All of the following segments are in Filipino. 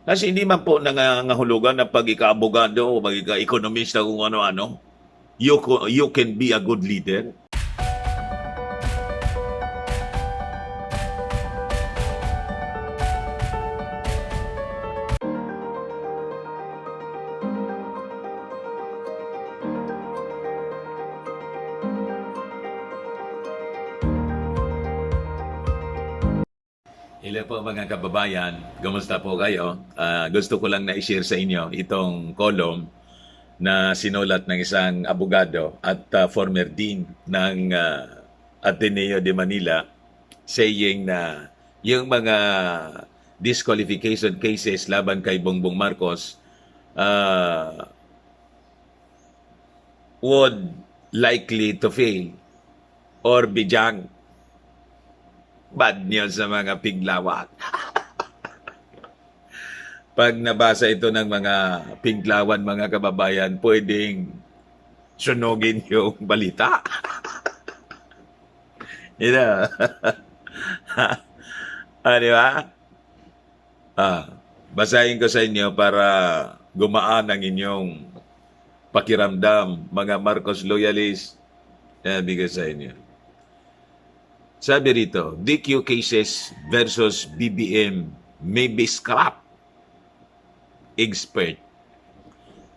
Kasi hindi man po nangangahulugan na pag-ika-abogado o pag-ika-ekonomista kung ano-ano. You can be a good leader. Hello po mga kababayan, kamusta po kayo? Gusto ko lang na i-share sa inyo itong column na sinulat ng isang abogado at former dean ng Ateneo de Manila saying na yung mga disqualification cases laban kay Bongbong Marcos would likely to fail or be junk. Bad news sa mga Pinglawak. Pag nabasa ito ng mga Pinglawan, mga kababayan, pwedeng sunugin yung balita. You know? Di ba? Basahin ko sa inyo para gumaan ang inyong pakiramdam, mga Marcos loyalists. Bigay sa inyo. Sabi rito, DQ cases versus BBM may be scrapped. Expert.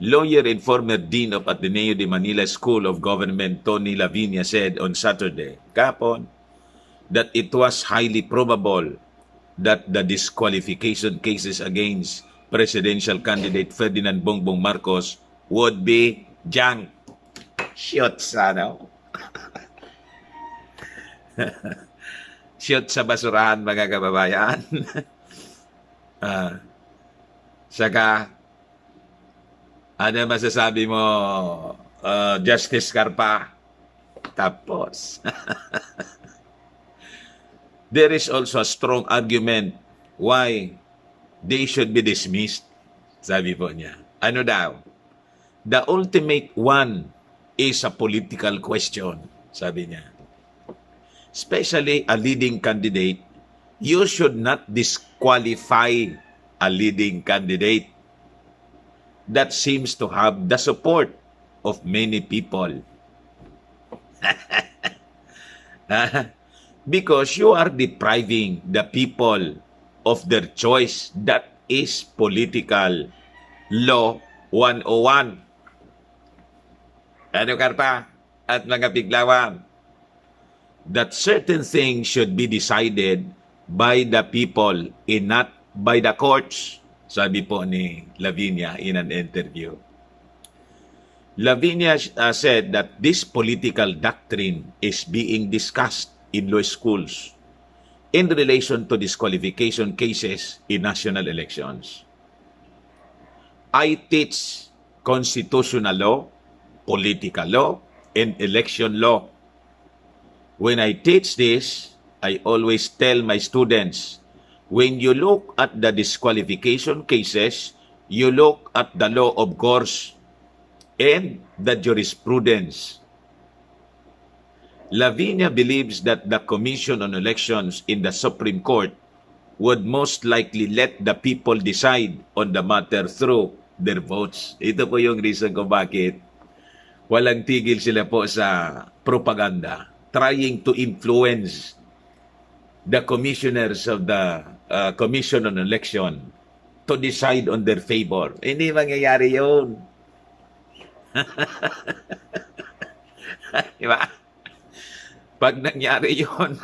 Lawyer and former Dean of Ateneo de Manila School of Government Tony Lavinia said on Saturday, kahapon, that it was highly probable that the disqualification cases against presidential candidate Ferdinand Bongbong Marcos would be junk. Shoot sana. Shoot sa basurahan, mga kababayan. Saka, ano masasabi mo, Justice Carpa? Tapos, there is also a strong argument why they should be dismissed. Sabi po niya. Ano daw? The ultimate one is a political question, sabi niya. Especially a leading candidate, you should not disqualify a leading candidate that seems to have the support of many people. Because you are depriving the people of their choice. That is political law 101. Ano, Karpa? At mga Piglawan? That certain things should be decided by the people and not by the courts, sabi po ni Lavinia in an interview. Lavinia said that this political doctrine is being discussed in law schools in relation to disqualification cases in national elections. I teach constitutional law, political law, and election law. When I teach this, I always tell my students, when you look at the disqualification cases, you look at the law of course and the jurisprudence. Lavinia believes that the Commission on Elections in the Supreme Court would most likely let the people decide on the matter through their votes. Ito po yung reason ko bakit walang tigil sila po sa propaganda, trying to influence the commissioners of the Commission on Election to decide on their favor. Hindi mangyayari yun. Diba? Pag nangyari yun,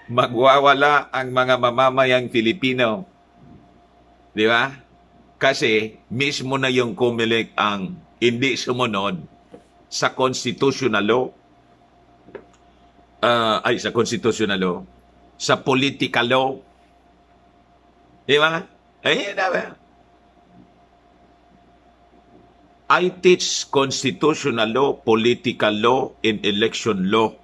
magwawala ang mga mamamayang Filipino. Di ba? Kasi mismo na yung COMELEC ang hindi sumunod sa constitutional law, sa constitutional law, sa political law. Di ba? Ayun na ba? I teach constitutional law, political law, and election law.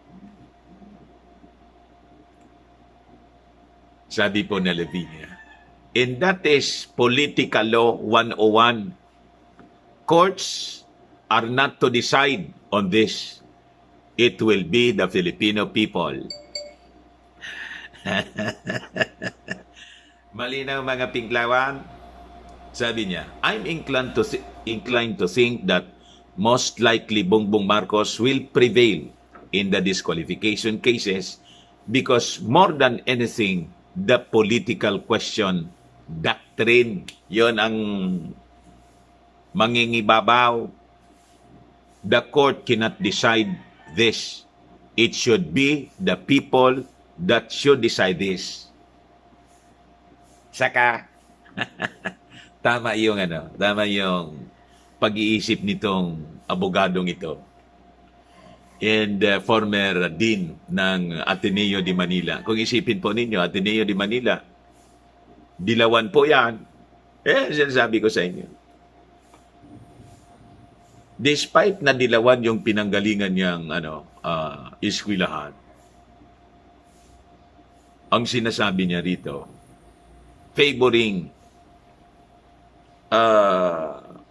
Sabi po na Lavinia. And that is political law 101. Courts are not to decide on this. It will be the Filipino people. Malinaw mga Pinglawan? Sabi niya, I'm inclined to think that most likely Bongbong Marcos will prevail in the disqualification cases because more than anything, the political question doctrine, yon ang mangingibabaw. The court cannot decide this. It should be the people that should decide this. Saka, tama yung pag-iisip nitong abogadong ito. And former dean ng Ateneo de Manila. Kung isipin po ninyo, Ateneo de Manila, dilawan po yan. Sinasabi ko sa inyo. Despite na dilawan yung pinanggalingan niyang eskwelahan, ang sinasabi niya rito, favoring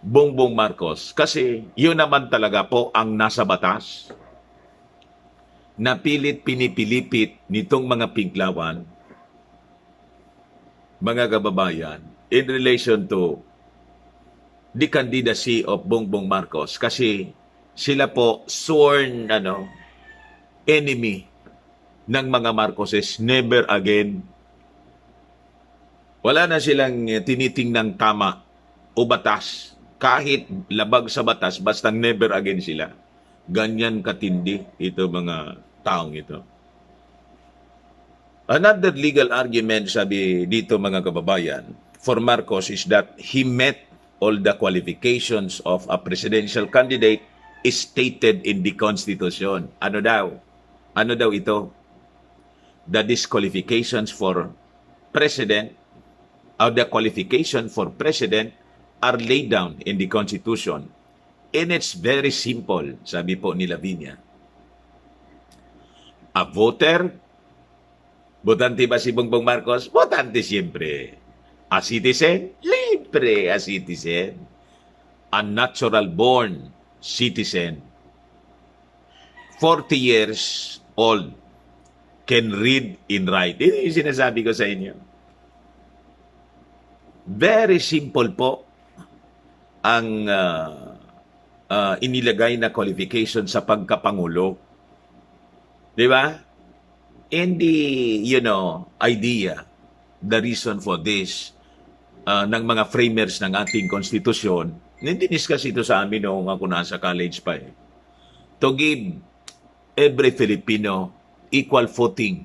Bongbong Marcos. Kasi yun naman talaga po ang nasa batas na pinipilipit nitong mga pinklawan, mga kababayan, in relation to the candidacy of Bongbong Marcos kasi sila po sworn enemy ng mga Marcoses, never again. Wala na silang tinitingnang tama o batas. Kahit labag sa batas, basta never again sila. Ganyan katindi ito mga taong ito. Another legal argument, sabi dito mga kababayan, for Marcos is that he met all the qualifications of a presidential candidate is stated in the Constitution. Ano daw? Ano daw ito? The disqualifications for president, or the qualification for president are laid down in the Constitution. And it's very simple, sabi po ni Lavinia. A voter, botante ba si Bongbong Marcos? Botante siyempre. A citizen? Libre a citizen. A natural-born citizen. 40 years old can read and write. Ito yung sinasabi ko sa inyo. Very simple po ang inilagay na qualification sa pagkapangulo. Di ba? And the, idea, the reason for this, ng mga framers ng ating konstitusyon, nidiniscuss ito sa amin noong ako nasa college pa to give every Filipino equal footing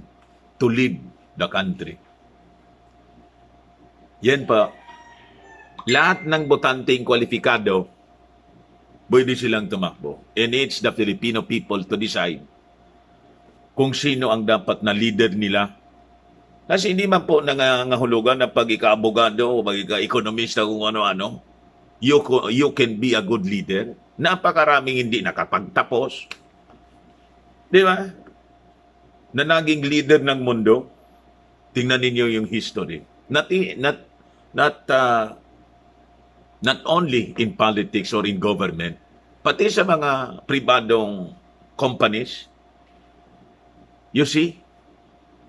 to lead the country. Yan pa. Lahat ng botanteng kwalifikado, pwede silang tumakbo. And it's the Filipino people to decide kung sino ang dapat na leader nila. Kasi hindi man po nangangahulugan na pag ika-abogado o pag ika-ekonomista kung ano-ano, you can be a good leader. Napakaraming hindi nakapagtapos. Di ba? Na naging leader ng mundo. Tingnan ninyo yung history. Not only in politics or in government, pati sa mga pribadong companies. You see,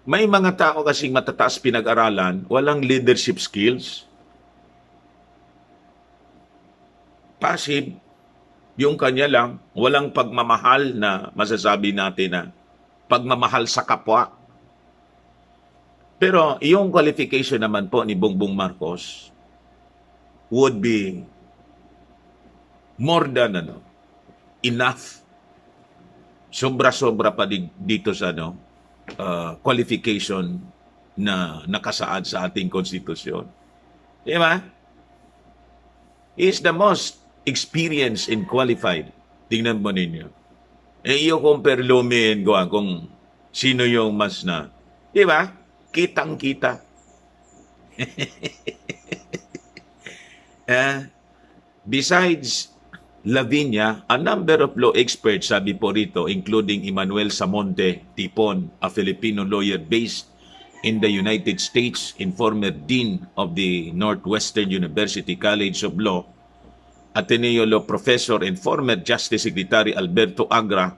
may mga tao kasing matataas pinag-aralan, walang leadership skills. Passive, yung kanya lang, walang pagmamahal na masasabi natin na pagmamahal sa kapwa. Pero yung qualification naman po ni Bongbong Marcos would be more than enough. Sobra-sobra pa dito sa qualification na nakasaad sa ating konstitusyon. Di ba? He is the most experienced and qualified. Tingnan mo ninyo. Iyo compare Lumi and Guang kung sino yung mas na. Di ba? Kitang-kita. Besides Lavinia, a number of law experts, sabi po rito, including Emmanuel Samonte Tipon, a Filipino lawyer based in the United States and former dean of the Northwestern University College of Law, Ateneo Law Professor and former Justice Secretary Alberto Agra,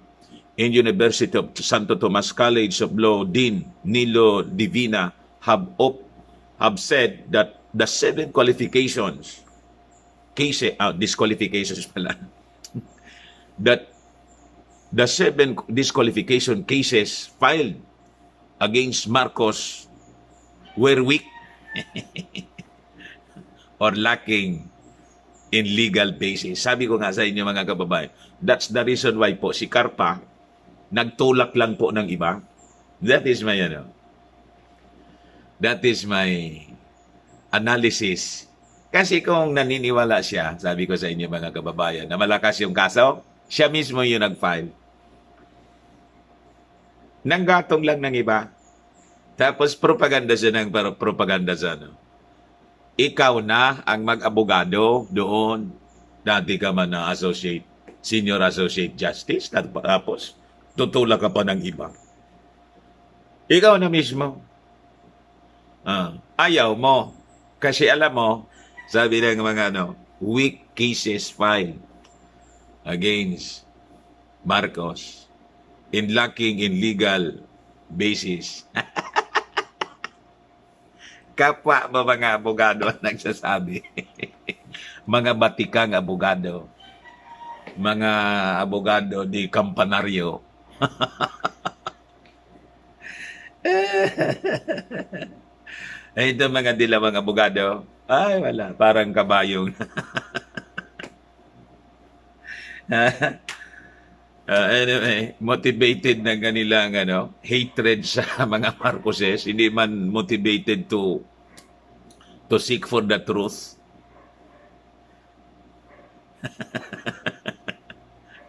and University of Santo Tomas College of Law Dean Nilo Divina have said that the 7 qualifications cases, disqualifications pala, that the 7 disqualification cases filed against Marcos were weak or lacking in legal basis. Sabi ko nga sa inyo mga kababayan, that's the reason why po si Carpa nagtulak lang po ng iba. That is my analysis. Kasi kung naniniwala siya, sabi ko sa inyo mga kababayan, na malakas yung kaso, siya mismo yung nag-file. Nanggatong lang ng iba. Tapos propaganda siya ng propaganda sa Ikaw na ang mag-abogado doon. Dati ka man na senior associate justice. Tapos tutulak ka pa ng iba. Ikaw na mismo. Ayaw mo. Kasi alam mo, sabi ng mga weak cases filed against Marcos in lacking in legal basis. Kapwa ba mga abogado ang nagsasabi? Mga batikang abogado. Mga abogado di kampanaryo. Ito mga dilawang abogado. Ay, wala. Parang kabayong. Anyway, motivated na kanilang hatred sa mga Marcoses. Hindi man motivated to seek for the truth.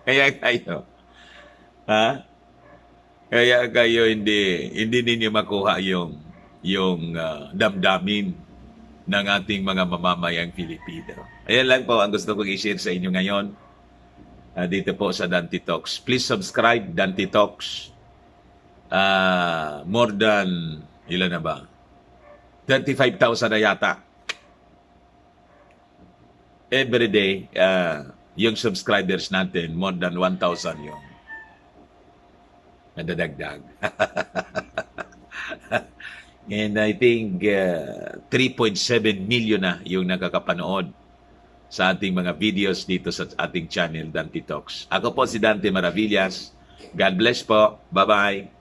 Kaya kayo hindi ninyo makuha yung damdamin ng ating mga mamamayang Pilipino. Ayan lang po ang gusto kong i-share sa inyo ngayon dito po sa Dante Talks. Please subscribe, Dante Talks. More than, ilan na ba? 35,000 na yata. Every day, yung subscribers natin, more than 1,000 yung nadadagdag. And I think 3.7 million na yung nakakapanood sa ating mga videos dito sa ating channel, Dante Talks. Ako po si Dante Maravillas. God bless po. Bye-bye.